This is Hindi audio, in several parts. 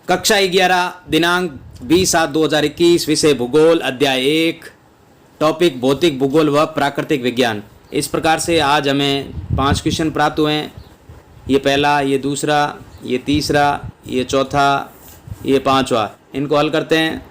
कक्षा 11 दिनांक 20/7/2021 विषय भूगोल अध्याय 1 टॉपिक भौतिक भूगोल व प्राकृतिक विज्ञान। इस प्रकार से आज हमें 5 क्वेश्चन प्राप्त हुए हैं। ये पहला, ये दूसरा, ये तीसरा, ये चौथा, ये पांचवा। इनको हल करते हैं।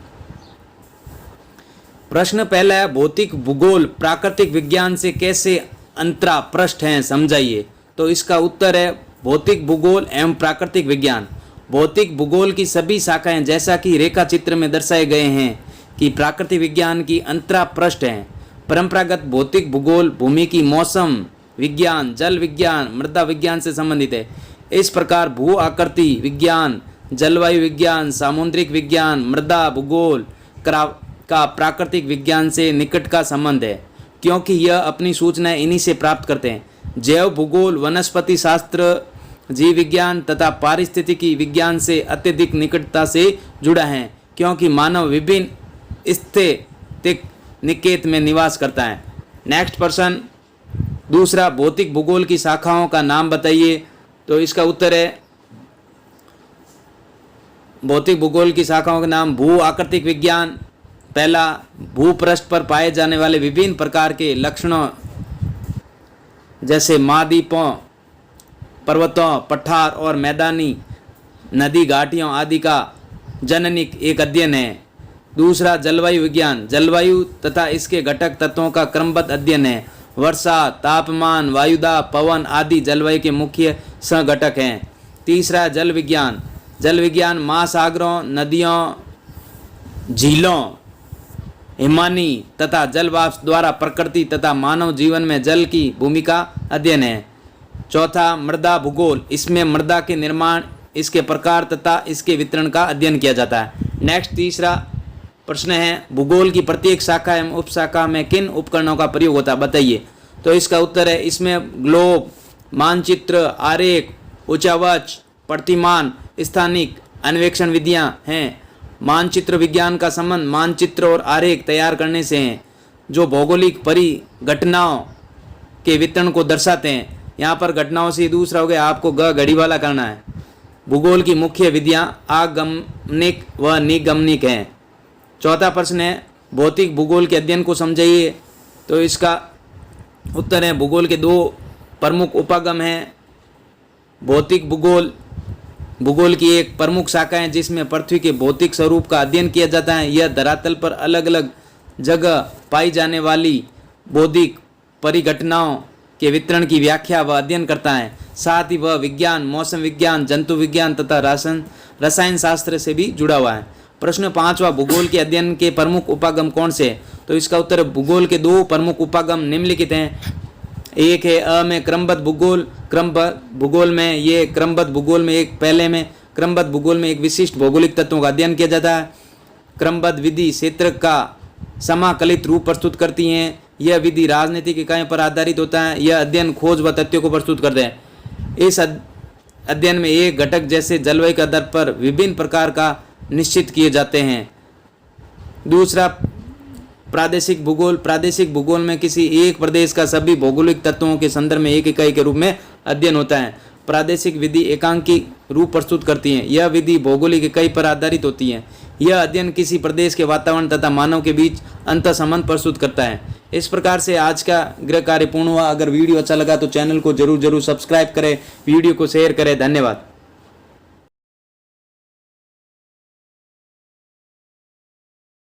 प्रश्न पहला है, भौतिक भूगोल प्राकृतिक विज्ञान से कैसे अंतरापृष्ठ हैं, समझाइए। तो इसका उत्तर है भौतिक भूगोल एवं प्राकृतिक विज्ञान। भौतिक भूगोल की सभी शाखाएं जैसा कि रेखा चित्र में दर्शाए गए हैं कि प्राकृतिक विज्ञान की अंतरापृष्ठ हैं। परंपरागत भौतिक भूगोल भूमि की मौसम विज्ञान, जल विज्ञान, मृदा विज्ञान से संबंधित है। इस प्रकार भू आकृति विज्ञान, जलवायु विज्ञान, सामुद्रिक विज्ञान, मृदा भूगोल का प्राकृतिक विज्ञान से निकट का संबंध है, क्योंकि यह अपनी सूचनाएं इन्हीं से प्राप्त करते हैं। जैव भूगोल वनस्पति शास्त्र, जीव विज्ञान तथा पारिस्थितिकी विज्ञान से अत्यधिक निकटता से जुड़ा है, क्योंकि मानव विभिन्न स्थितिक निकेत में निवास करता है। नेक्स्ट प्रश्न दूसरा, भौतिक भूगोल की शाखाओं का नाम बताइए। तो इसका उत्तर है भौतिक भूगोल की शाखाओं का नाम भू आकृतिक विज्ञान। पहला, भूपृष्ठ पर पाए जाने वाले विभिन्न प्रकार के लक्षणों जैसे महाद्वीपों, पर्वतों, पठार और मैदानी नदी घाटियों आदि का जननिक एक अध्ययन है। दूसरा, जलवायु विज्ञान, जलवायु तथा इसके घटक तत्वों का क्रमबद्ध अध्ययन है। वर्षा, तापमान, वायुदाब, पवन आदि जलवायु के मुख्य सहघटक हैं। तीसरा, जल विज्ञान, जल विज्ञान महासागरों, नदियों, झीलों, हिमानी तथा जलवाष्प द्वारा प्रकृति तथा मानव जीवन में जल की भूमिका अध्ययन है। चौथा, मृदा भूगोल, इसमें मृदा के निर्माण, इसके प्रकार तथा इसके वितरण का अध्ययन किया जाता है। नेक्स्ट तीसरा प्रश्न है, भूगोल की प्रत्येक शाखा एवं उपशाखा में किन उपकरणों का प्रयोग होता है, बताइए। तो इसका उत्तर है इसमें ग्लोब, मानचित्र, आरेख, उच्चावच, प्रतिमान, स्थानिक अन्वेषण विधियां हैं। मानचित्र विज्ञान का संबंध मानचित्र और आरेख तैयार करने से है, जो भौगोलिक परिघटनाओं के वितरण को दर्शाते हैं। यहाँ पर घटनाओं से दूसरा हो गया, आपको घड़ी वाला करना है। भूगोल की मुख्य विधियां आगमनिक व निगमनिक हैं। चौथा प्रश्न है, भौतिक भूगोल के अध्ययन को समझाइए। तो इसका उत्तर है भूगोल के 2 प्रमुख उपागम हैं। भौतिक भूगोल भूगोल की एक प्रमुख शाखा है जिसमें पृथ्वी के भौतिक स्वरूप का अध्ययन किया जाता है। यह धरातल पर अलग अलग जगह पाई जाने वाली भौतिक परिघटनाओं के वितरण की व्याख्या व अध्ययन करता है। साथ ही वह विज्ञान, मौसम विज्ञान, जंतु विज्ञान तथा रसायन शास्त्र से भी जुड़ा हुआ है। प्रश्न 5वां, भूगोल के अध्ययन के प्रमुख उपागम कौन से? तो इसका उत्तर भूगोल के 2 प्रमुख उपागम निम्नलिखित हैं। एक है अ में क्रमबद्ध भूगोल, क्रमबद्ध भूगोल में ये क्रमबद्ध भूगोल में एक पहले में क्रमबद्ध भूगोल में एक विशिष्ट भौगोलिक तत्वों का अध्ययन किया जाता है। क्रमबद्ध विधि क्षेत्र का समाकलित रूप प्रस्तुत करती हैं। यह विधि राजनीतिक इकाइयों पर आधारित होता है। यह अध्ययन खोज व तथ्यों को प्रस्तुत करते हैं। इस अध्ययन में एक घटक जैसे जलवायु के आधार पर विभिन्न प्रकार का निश्चित किए जाते हैं। दूसरा, प्रादेशिक भूगोल, प्रादेशिक भूगोल में किसी एक प्रदेश का सभी भौगोलिक तत्वों के संदर्भ में एक इकाई के रूप में अध्ययन होता है। प्रादेशिक विधि एकांकी रूप प्रस्तुत करती है। यह विधि भौगोलिक इकाई पर आधारित होती है। यह अध्ययन किसी प्रदेश के वातावरण तथा मानव के बीच अंतर संबंध प्रस्तुत करता है। इस प्रकार से आज का गृह कार्य पूर्ण हुआ। अगर वीडियो अच्छा लगा तो चैनल को जरूर सब्सक्राइब करें, वीडियो को शेयर करें। धन्यवाद।